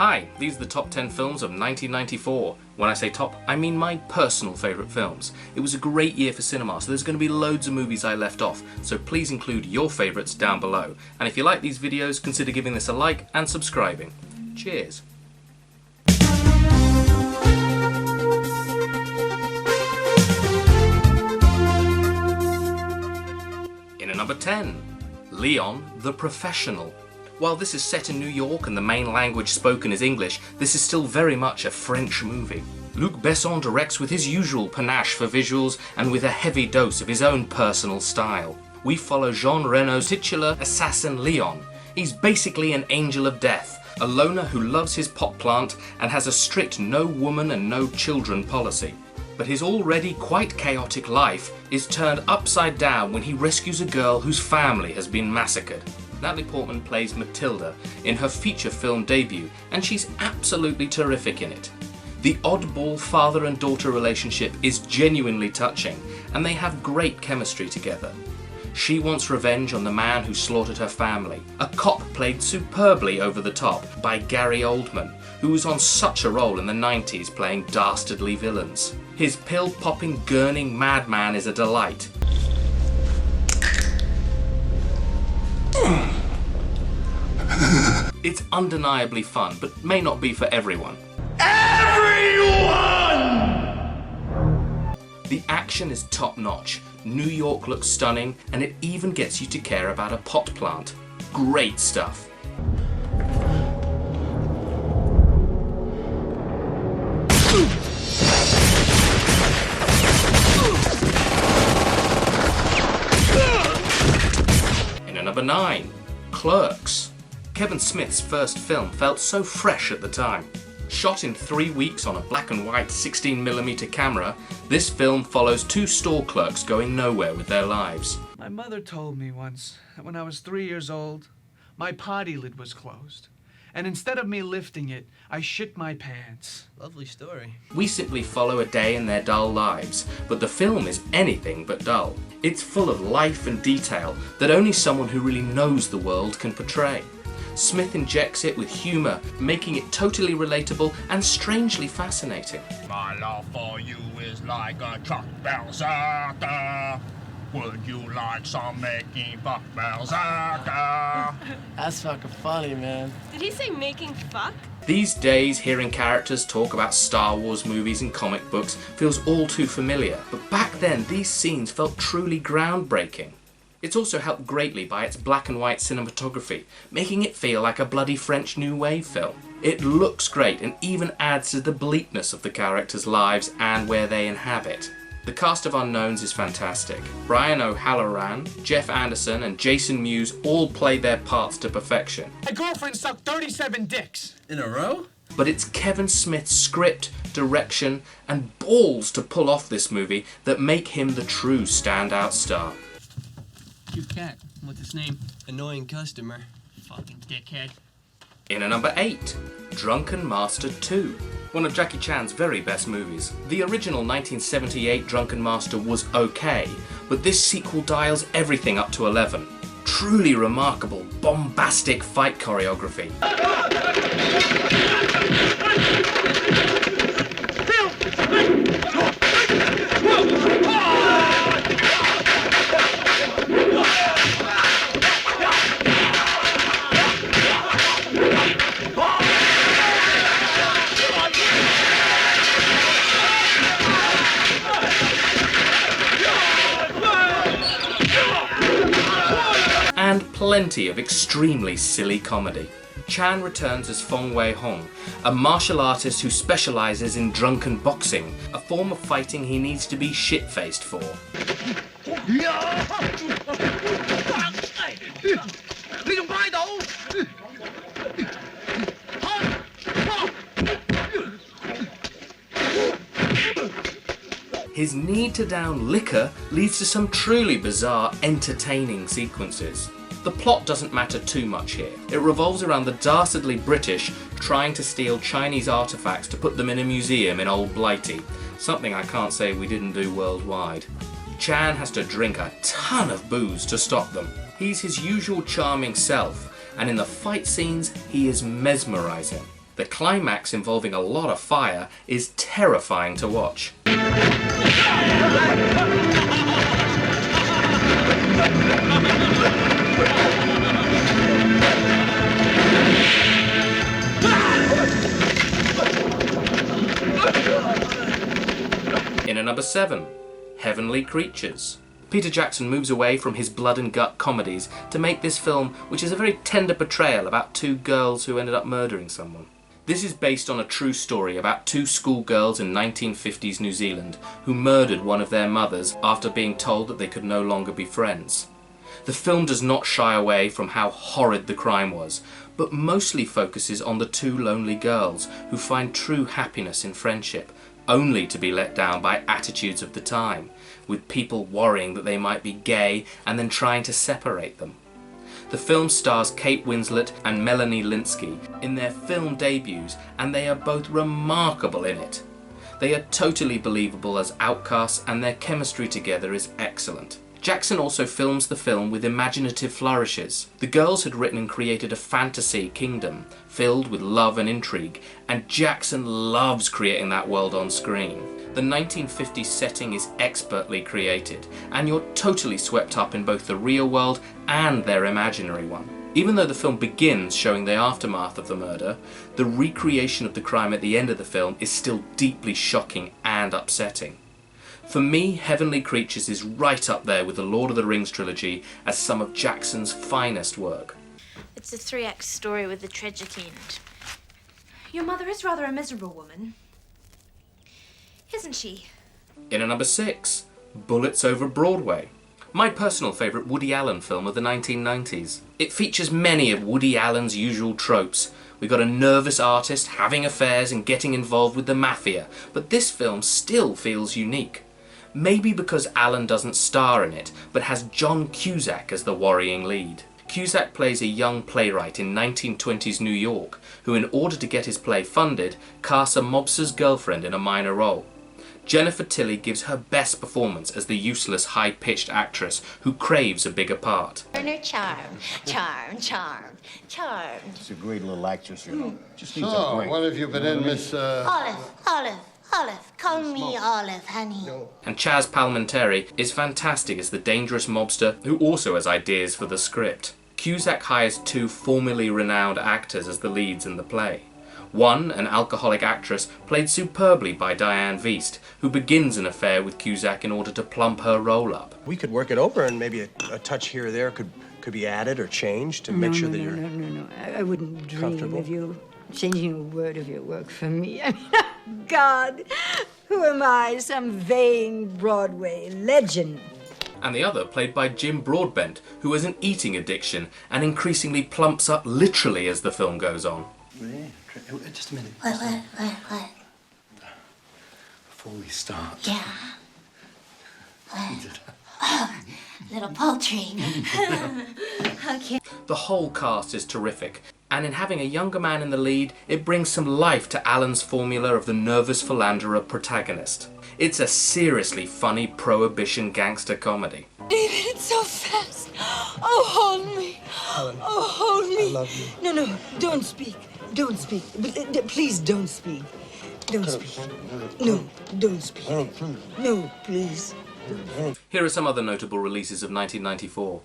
Hi, these are the top 10 films of 1994. When I say top, I mean my personal favourite films. It was a great year for cinema, so there's going to be loads of movies I left off, so please include your favourites down below. And if you like these videos, consider giving this a like and subscribing. Cheers! In at number 10, Leon the Professional. While this is set in New York and the main language spoken is English, this is still very much a French movie. Luc Besson directs with his usual panache for visuals and with a heavy dose of his own personal style. We follow Jean Reno's titular assassin Leon. He's basically an angel of death, a loner who loves his pot plant and has a strict no woman and no children policy. But his already quite chaotic life is turned upside down when he rescues a girl whose family has been massacred. Natalie Portman plays Matilda in her feature film debut, and she's absolutely terrific in it. The oddball father and daughter relationship is genuinely touching, and they have great chemistry together. She wants revenge on the man who slaughtered her family, a cop played superbly over the top by Gary Oldman, who was on such a role in the 90s playing dastardly villains. His pill-popping, gurning madman is a delight. It's undeniably fun, but may not be for everyone. The action is top-notch, New York looks stunning, and it even gets you to care about a pot plant. Great stuff. In at number 9, Clerks. Kevin Smith's first film felt so fresh at the time. Shot in 3 weeks on a black and white 16mm camera, this film follows two store clerks going nowhere with their lives. My mother told me once that when I was 3 years old, my potty lid was closed. And instead of me lifting it, I shit my pants. Lovely story. We simply follow a day in their dull lives, but the film is anything but dull. It's full of life and detail that only someone who really knows the world can portray. Smith injects it with humour, making it totally relatable and strangely fascinating. My love for you is like a truck berserker. Would you like some making fuck berserker? That's fucking funny, man. Did he say making fuck? These days, hearing characters talk about Star Wars movies and comic books feels all too familiar, but back then these scenes felt truly groundbreaking. It's also helped greatly by its black and white cinematography, making it feel like a bloody French New Wave film. It looks great and even adds to the bleakness of the characters' lives and where they inhabit. The cast of unknowns is fantastic. Brian O'Halloran, Jeff Anderson and Jason Mewes all play their parts to perfection. My girlfriend sucked 37 dicks. In a row? But it's Kevin Smith's script, direction and balls to pull off this movie that make him the true standout star. Cute cat. What's its name? Annoying customer. Fucking dickhead. In at number 8, Drunken Master 2. One of Jackie Chan's very best movies. The original 1978 Drunken Master was okay, but this sequel dials everything up to 11. Truly remarkable, bombastic fight choreography. And plenty of extremely silly comedy. Chan returns as Fong Wei Hong, a martial artist who specialises in drunken boxing, a form of fighting he needs to be shit-faced for. His need to down liquor leads to some truly bizarre, entertaining sequences. The plot doesn't matter too much here. It revolves around the dastardly British trying to steal Chinese artefacts to put them in a museum in Old Blighty, something I can't say we didn't do worldwide. Chan has to drink a ton of booze to stop them. He's his usual charming self, and in the fight scenes, he is mesmerising. The climax, involving a lot of fire, is terrifying to watch. In at number 7, Heavenly Creatures. Peter Jackson moves away from his blood and gut comedies to make this film, which is a very tender portrayal about two girls who ended up murdering someone. This is based on a true story about two schoolgirls in 1950s New Zealand who murdered one of their mothers after being told that they could no longer be friends. The film does not shy away from how horrid the crime was, but mostly focuses on the two lonely girls who find true happiness in friendship, only to be let down by attitudes of the time, with people worrying that they might be gay and then trying to separate them. The film stars Kate Winslet and Melanie Lynskey in their film debuts, and they are both remarkable in it. They are totally believable as outcasts, and their chemistry together is excellent. Jackson also films the film with imaginative flourishes. The girls had written and created a fantasy kingdom filled with love and intrigue, and Jackson loves creating that world on screen. The 1950s setting is expertly created, and you're totally swept up in both the real world and their imaginary one. Even though the film begins showing the aftermath of the murder, the recreation of the crime at the end of the film is still deeply shocking and upsetting. For me, Heavenly Creatures is right up there with the Lord of the Rings trilogy as some of Jackson's finest work. It's a 3-act story with a tragic end. Your mother is rather a miserable woman. Isn't she? In at number 6, Bullets Over Broadway. My personal favourite Woody Allen film of the 1990s. It features many of Woody Allen's usual tropes. We got a nervous artist having affairs and getting involved with the mafia, but this film still feels unique. Maybe because Allen doesn't star in it, but has John Cusack as the worrying lead. Cusack plays a young playwright in 1920s New York, who in order to get his play funded, casts a mobster's girlfriend in a minor role. Jennifer Tilly gives her best performance as the useless, high-pitched actress who craves a bigger part. Charm. She's a great little actress, you know. Just needs a So, break. what have you been in, Miss, Olive. Call me Olive, honey. And Chaz Palminteri is fantastic as the dangerous mobster who also has ideas for the script. Cusack hires two formerly renowned actors as the leads in the play. One, an alcoholic actress, played superbly by Diane Wiest, who begins an affair with Cusack in order to plump her role up. We could work it over, and maybe a touch here or there could be added or changed to make sure that you're No. I wouldn't dream comfortable. of you changing a word of your work for me. I mean, God, who am I? Some vain Broadway legend. And the other played by Jim Broadbent, who has an eating addiction and increasingly plumps up literally as the film goes on. Just a minute. What? Before we start. Yeah. Little poultry. Okay. The whole cast is terrific, and in having a younger man in the lead, it brings some life to Allen's formula of the nervous philanderer protagonist. It's a seriously funny prohibition gangster comedy. David, it's so fast. Oh, hold me. Helen, Oh, hold me. I love you. No, don't speak. Don't speak. Please don't speak. Don't speak. No, don't speak. No, please. Here are some other notable releases of 1994.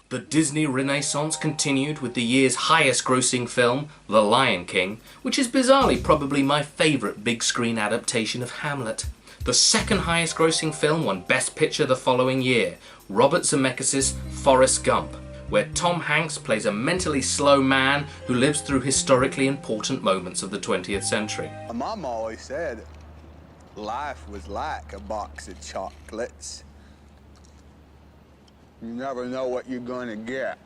The Disney Renaissance continued with the year's highest grossing film, The Lion King, which is bizarrely probably my favourite big screen adaptation of Hamlet. The second highest grossing film won Best Picture the following year, Robert Zemeckis' Forrest Gump, where Tom Hanks plays a mentally slow man who lives through historically important moments of the 20th century. My mom always said life was like a box of chocolates. You never know what you're gonna get.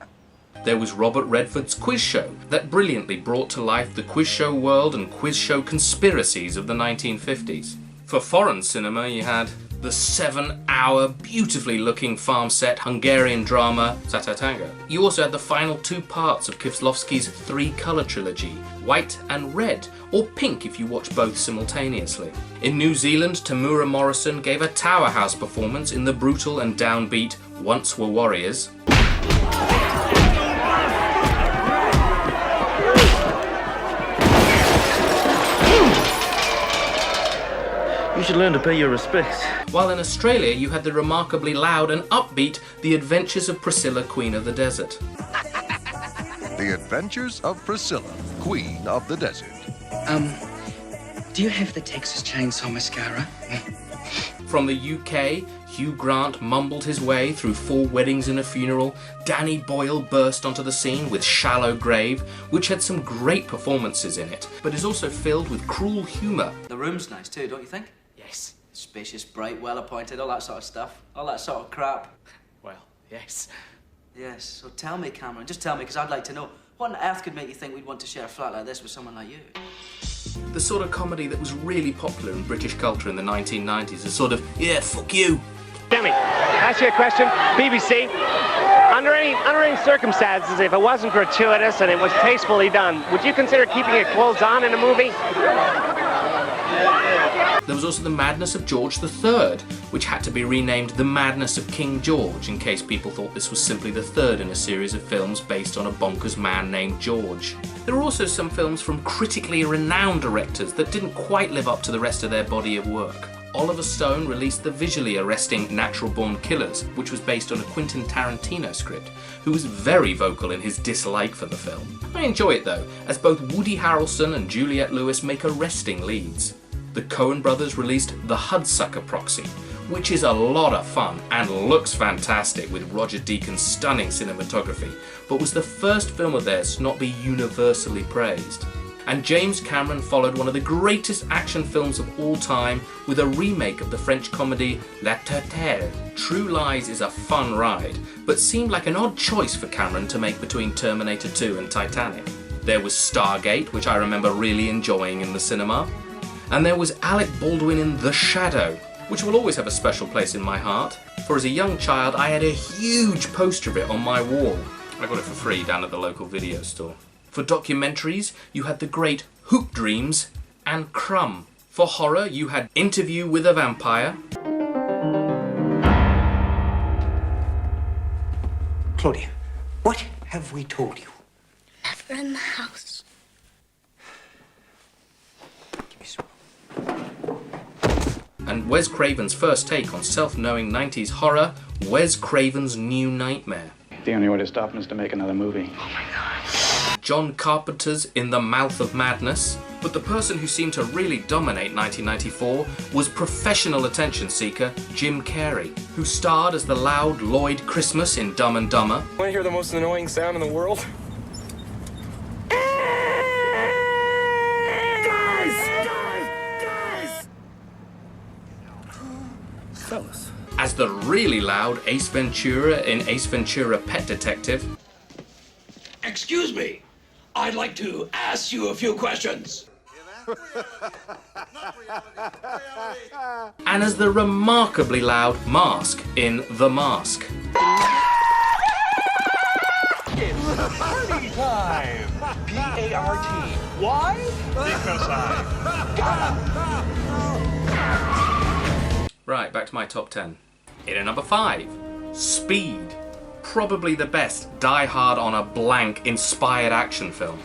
There was Robert Redford's Quiz Show, that brilliantly brought to life the quiz show world and quiz show conspiracies of the 1950s. For foreign cinema, you had the 7-hour, beautifully looking farm set Hungarian drama Satatango. You also had the final 2 parts of Kieslowski's 3-colour trilogy, White and Red, or Pink if you watch both simultaneously. In New Zealand, Tamura Morrison gave a Tower House performance in the brutal and downbeat Once Were Warriors. should learn to pay your respects. While in Australia you had the remarkably loud and upbeat The Adventures of Priscilla, Queen of the Desert. The Adventures of Priscilla, Queen of the Desert. Do you have the Texas Chainsaw Mascara? From the UK, Hugh Grant mumbled his way through 4 Weddings and a Funeral. Danny Boyle burst onto the scene with Shallow Grave, which had some great performances in it, but is also filled with cruel humour. The room's nice too, don't you think? Yes. Spacious, bright, well-appointed, all that sort of stuff. All that sort of crap. Well, yes. Yes, so tell me, Cameron, just tell me, because I'd like to know, what on earth could make you think we'd want to share a flat like this with someone like you? The sort of comedy that was really popular in British culture in the 1990s, a sort of, yeah, fuck you. Demi, ask you a question. BBC, under any circumstances, if it wasn't gratuitous and it was tastefully done, would you consider keeping your clothes on in a movie? There was also The Madness of George III, which had to be renamed The Madness of King George in case people thought this was simply the third in a series of films based on a bonkers man named George. There were also some films from critically renowned directors that didn't quite live up to the rest of their body of work. Oliver Stone released the visually arresting Natural Born Killers, which was based on a Quentin Tarantino script, who was very vocal in his dislike for the film. I enjoy it though, as both Woody Harrelson and Juliette Lewis make arresting leads. The Coen brothers released The Hudsucker Proxy, which is a lot of fun and looks fantastic with Roger Deakins' stunning cinematography, but was the first film of theirs to not be universally praised. And James Cameron followed one of the greatest action films of all time with a remake of the French comedy La Tourterelle. True Lies is a fun ride, but seemed like an odd choice for Cameron to make between Terminator 2 and Titanic. There was Stargate, which I remember really enjoying in the cinema. And there was Alec Baldwin in The Shadow, which will always have a special place in my heart, for as a young child I had a huge poster of it on my wall. I got it for free down at the local video store. For documentaries, you had the great Hoop Dreams and Crumb. For horror, you had Interview with a Vampire. Claudia, what have we told you? Never in the house. And Wes Craven's first take on self-knowing 90s horror, Wes Craven's New Nightmare. The only way to stop him is to make another movie. Oh my god. John Carpenter's In the Mouth of Madness. But the person who seemed to really dominate 1994 was professional attention seeker Jim Carrey, who starred as the loud Lloyd Christmas in Dumb and Dumber. Want to hear the most annoying sound in the world? Fellas. As the really loud Ace Ventura in Ace Ventura: Pet Detective. Excuse me, I'd like to ask you a few questions. And as the remarkably loud Mask in The Mask. It's party time! P-A-R-T. Why? Because Right, back to my top 10. In at number 5, Speed. Probably the best Die Hard on a blank inspired action film.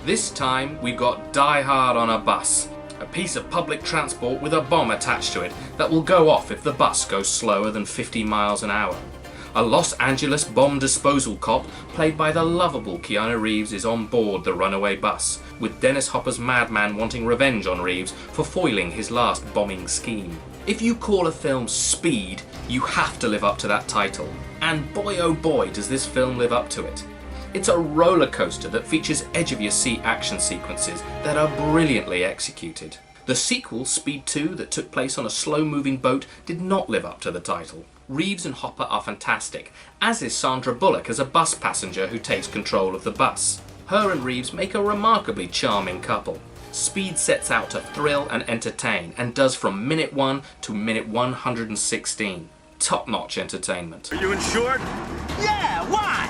This time we've got Die Hard on a bus. A piece of public transport with a bomb attached to it that will go off if the bus goes slower than 50 miles an hour. A Los Angeles bomb disposal cop, played by the lovable Keanu Reeves, is on board the runaway bus, with Dennis Hopper's madman wanting revenge on Reeves for foiling his last bombing scheme. If you call a film Speed, you have to live up to that title. And boy oh boy does this film live up to it. It's a roller coaster that features edge-of-your-seat action sequences that are brilliantly executed. The sequel, Speed 2, that took place on a slow-moving boat, did not live up to the title. Reeves and Hopper are fantastic, as is Sandra Bullock as a bus passenger who takes control of the bus. Her and Reeves make a remarkably charming couple. Speed sets out to thrill and entertain, and does from minute 1 to minute 116. Top-notch entertainment. Are you insured? Yeah, why?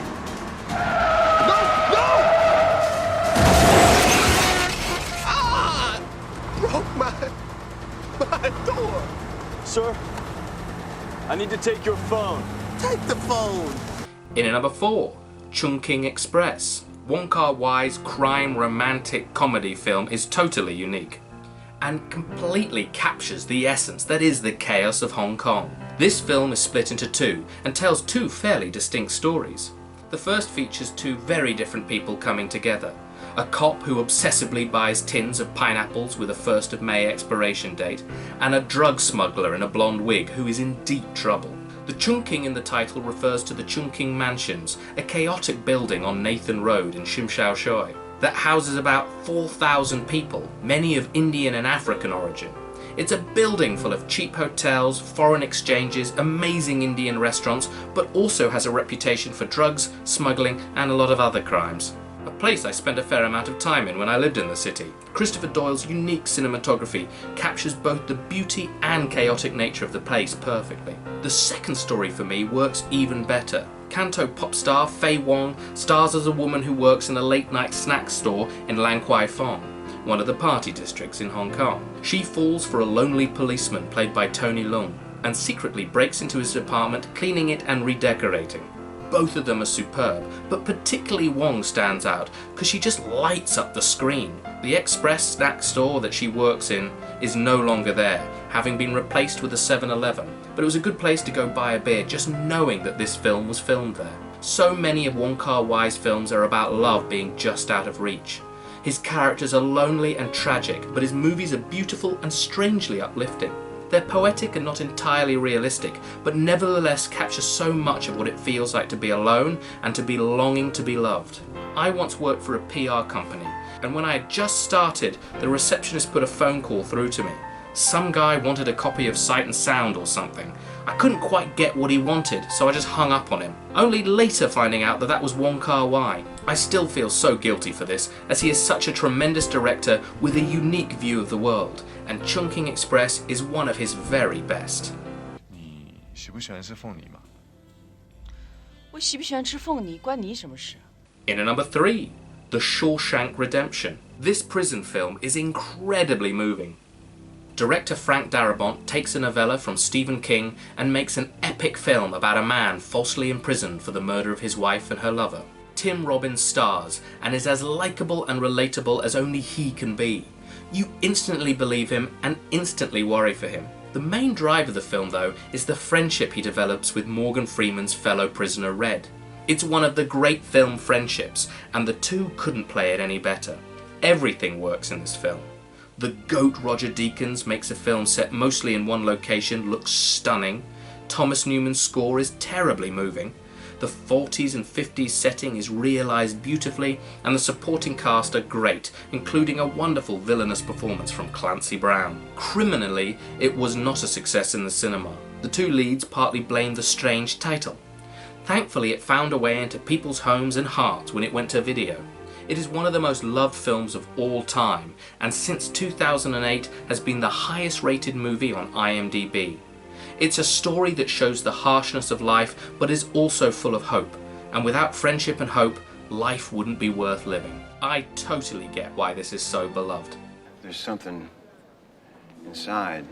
Broke my door. Sir, I need to take your phone. Take the phone. In at number 4, Chungking Express. Wong Kar-wai's crime romantic comedy film is totally unique. and completely captures the essence that is the chaos of Hong Kong. This film is split into two and tells two fairly distinct stories. The first features two very different people coming together. A cop who obsessively buys tins of pineapples with a 1st of May expiration date, and a drug smuggler in a blonde wig who is in deep trouble. The Chungking in the title refers to the Chungking Mansions, a chaotic building on Nathan Road in Shim Shao Shui that houses about 4,000 people, many of Indian and African origin. It's a building full of cheap hotels, foreign exchanges, amazing Indian restaurants, but also has a reputation for drugs, smuggling, and a lot of other crimes. A place I spent a fair amount of time in when I lived in the city. Christopher Doyle's unique cinematography captures both the beauty and chaotic nature of the place perfectly. The second story for me works even better. Canto pop star Faye Wong stars as a woman who works in a late-night snack store in Lang Kwai Fong, one of the party districts in Hong Kong. She falls for a lonely policeman played by Tony Leung and secretly breaks into his apartment, cleaning it and redecorating. Both of them are superb, but particularly Wong stands out because she just lights up the screen. The express snack store that she works in is no longer there, having been replaced with a 7-Eleven, but it was a good place to go buy a beer just knowing that this film was filmed there. So many of Wong Kar-wai's films are about love being just out of reach. His characters are lonely and tragic, but his movies are beautiful and strangely uplifting. They're poetic and not entirely realistic, but nevertheless capture so much of what it feels like to be alone and to be longing to be loved. I once worked for a PR company, and when I had just started, the receptionist put a phone call through to me. Some guy wanted a copy of Sight and Sound or something. I couldn't quite get what he wanted, so I just hung up on him, only later finding out that that was Wong Kar-wai. I still feel so guilty for this, as he is such a tremendous director with a unique view of the world, and Chungking Express is one of his very best. 你喜不喜欢吃凤梨嘛？我喜不喜欢吃凤梨关你什么事？ In at number 3, The Shawshank Redemption. This prison film is incredibly moving. Director Frank Darabont takes a novella from Stephen King and makes an epic film about a man falsely imprisoned for the murder of his wife and her lover. Tim Robbins stars and is as likeable and relatable as only he can be. You instantly believe him and instantly worry for him. The main drive of the film, though, is the friendship he develops with Morgan Freeman's fellow prisoner Red. It's one of the great film friendships, and the two couldn't play it any better. Everything works in this film. The GOAT Roger Deakins makes a film set mostly in one location look stunning. Thomas Newman's score is terribly moving. The 40s and 50s setting is realised beautifully, and the supporting cast are great, including a wonderful villainous performance from Clancy Brown. Criminally, it was not a success in the cinema. The two leads partly blamed the strange title. Thankfully, it found a way into people's homes and hearts when it went to video. It is one of the most loved films of all time, and since 2008 has been the highest rated movie on IMDb. It's a story that shows the harshness of life, but is also full of hope. And without friendship and hope, life wouldn't be worth living. I totally get why this is so beloved. There's something inside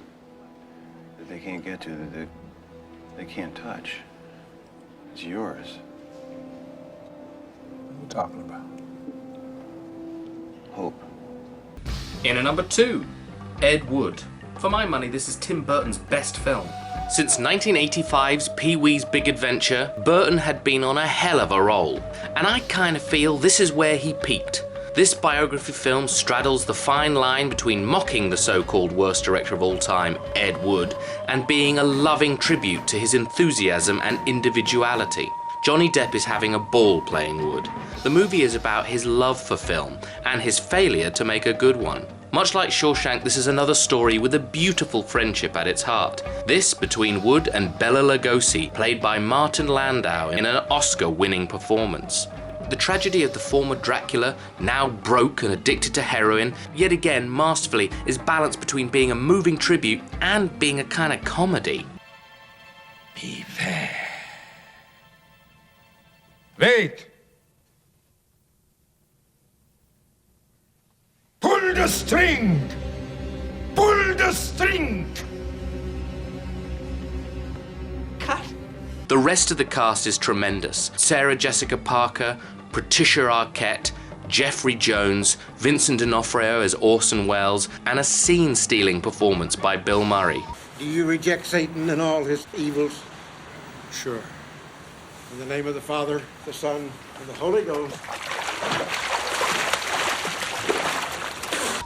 that they can't get to, that they can't touch. It's yours. What are you talking about? Hope. In at number 2, Ed Wood. For my money, this is Tim Burton's best film. Since 1985's Pee-wee's Big Adventure, Burton had been on a hell of a roll, and I kind of feel this is where he peaked. This biography film straddles the fine line between mocking the so-called worst director of all time, Ed Wood, and being a loving tribute to his enthusiasm and individuality. Johnny Depp is having a ball playing Wood. The movie is about his love for film and his failure to make a good one. Much like Shawshank, this is another story with a beautiful friendship at its heart. This between Wood and Bela Lugosi, played by Martin Landau in an Oscar-winning performance. The tragedy of the former Dracula, now broke and addicted to heroin, yet again masterfully is balanced between being a moving tribute and being a kind of comedy. Be fair. Wait! Pull the string! Pull the string! Cut. The rest of the cast is tremendous. Sarah Jessica Parker, Patricia Arquette, Jeffrey Jones, Vincent D'Onofrio as Orson Welles, and a scene-stealing performance by Bill Murray. Do you reject Satan and all his evils? Sure. In the name of the Father, the Son, and the Holy Ghost.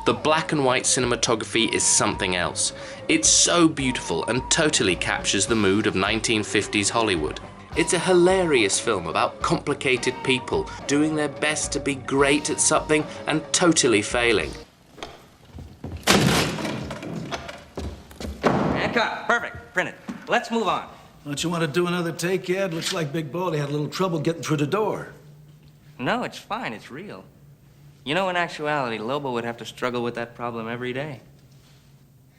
The black and white cinematography is something else. It's so beautiful and totally captures the mood of 1950s Hollywood. It's a hilarious film about complicated people doing their best to be great at something and totally failing. And cut. Perfect. Print it. Let's move on. Don't you want to do another take, Ed? Looks like Big Baldy had a little trouble getting through the door. No, it's fine. It's real. You know, in actuality, Lobo would have to struggle with that problem every day.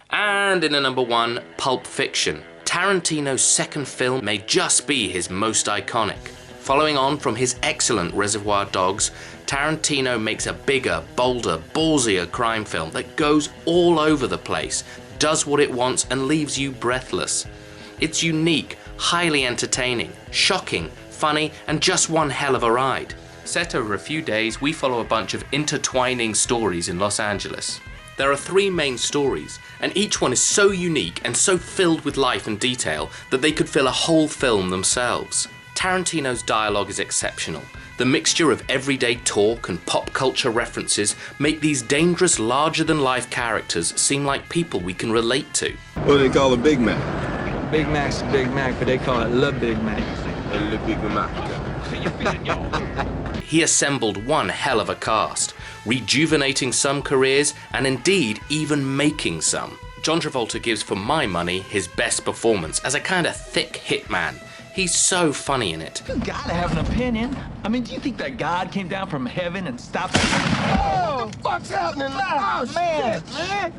And in a number 1, Pulp Fiction. Tarantino's second film may just be his most iconic. Following on from his excellent Reservoir Dogs, Tarantino makes a bigger, bolder, ballsier crime film that goes all over the place, does what it wants, and leaves you breathless. It's unique, highly entertaining, shocking, funny, and just one hell of a ride. Set over a few days, we follow a bunch of intertwining stories in Los Angeles. There are 3 main stories, and each one is so unique and so filled with life and detail that they could fill a whole film themselves. Tarantino's dialogue is exceptional. The mixture of everyday talk and pop culture references make these dangerous, larger-than-life characters seem like people we can relate to. What do they call a Big Mac? Big Mac's a Big Mac, but they call it Le Big Mac. Le Big Mac. He assembled one hell of a cast, rejuvenating some careers and indeed even making some. John Travolta gives, for my money, his best performance as a kind of thick hitman. He's so funny in it. You gotta have an opinion. I mean, do you think that God came down from heaven and stopped? Oh, what the fuck's happening? Oh, man, man.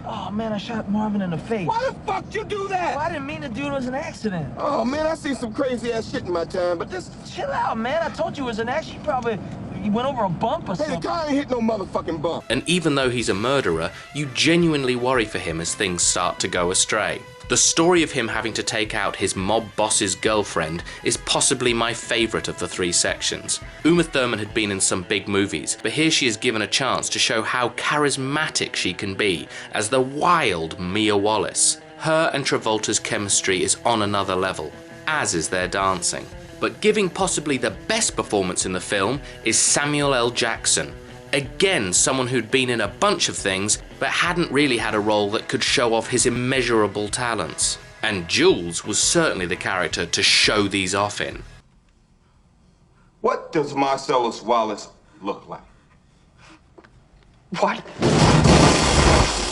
Oh, man, I shot Marvin in the face. Why the fuck you do that? Well, I didn't mean to do it. It was an accident. Oh, man, I see some crazy-ass shit in my time, but this... Chill out, man. I told you it was an accident. You went over a bump or something. Hey, the car ain't hit no motherfucking bump. And even though he's a murderer, you genuinely worry for him as things start to go astray. The story of him having to take out his mob boss's girlfriend is possibly my favourite of the 3 sections. Uma Thurman had been in some big movies, but here she is given a chance to show how charismatic she can be as the wild Mia Wallace. Her and Travolta's chemistry is on another level, as is their dancing. But giving possibly the best performance in the film is Samuel L. Jackson. Again, someone who'd been in a bunch of things, but hadn't really had a role that could show off his immeasurable talents. And Jules was certainly the character to show these off in. What does Marcellus Wallace look like? What?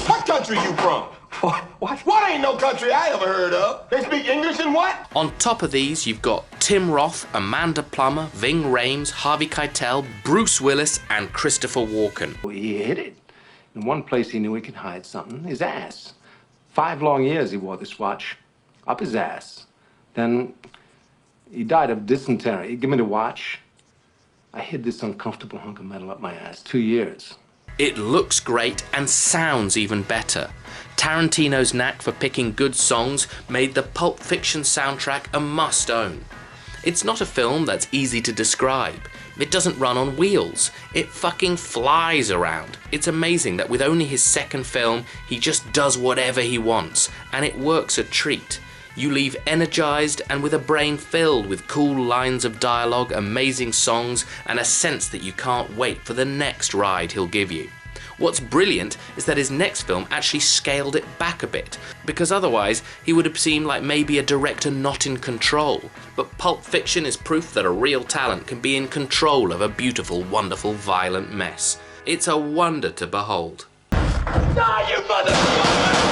What country you from? What ain't no country I ever heard of? They speak English and what? On top of these, you've got Tim Roth, Amanda Plummer, Ving Rhames, Harvey Keitel, Bruce Willis, and Christopher Walken. He hid it. In one place he knew he could hide something, his ass. 5 long years he wore this watch up his ass. Then he died of dysentery. He gave me the watch. I hid this uncomfortable hunk of metal up my ass. 2 years. It looks great and sounds even better. Tarantino's knack for picking good songs made the Pulp Fiction soundtrack a must-own. It's not a film that's easy to describe. It doesn't run on wheels. It fucking flies around. It's amazing that with only his second film, he just does whatever he wants, and it works a treat. You leave energized and with a brain filled with cool lines of dialogue, amazing songs, and a sense that you can't wait for the next ride he'll give you. What's brilliant is that his next film actually scaled it back a bit, because otherwise he would have seemed like maybe a director not in control. But Pulp Fiction is proof that a real talent can be in control of a beautiful, wonderful, violent mess. It's a wonder to behold. Nah, you motherfucker!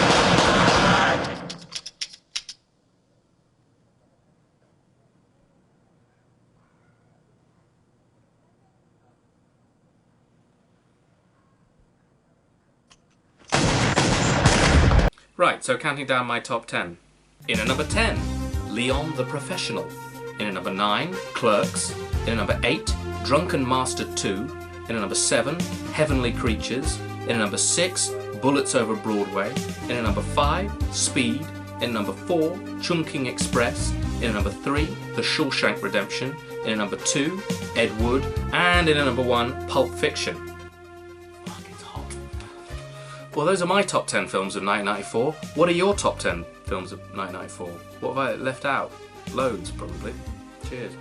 Right, so counting down my top 10. In a number 10, Leon the Professional. In a number 9, Clerks. In a number 8, Drunken Master 2. In a number 7, Heavenly Creatures. In a number 6, Bullets Over Broadway. In a number 5, Speed. In number 4, Chungking Express. In at number 3, The Shawshank Redemption. In at number 2, Ed Wood. And in at number 1, Pulp Fiction. Fuck, it's hot. Well, those are my top 10 films of 1994. What are your top 10 films of 1994? What have I left out? Loads, probably. Cheers.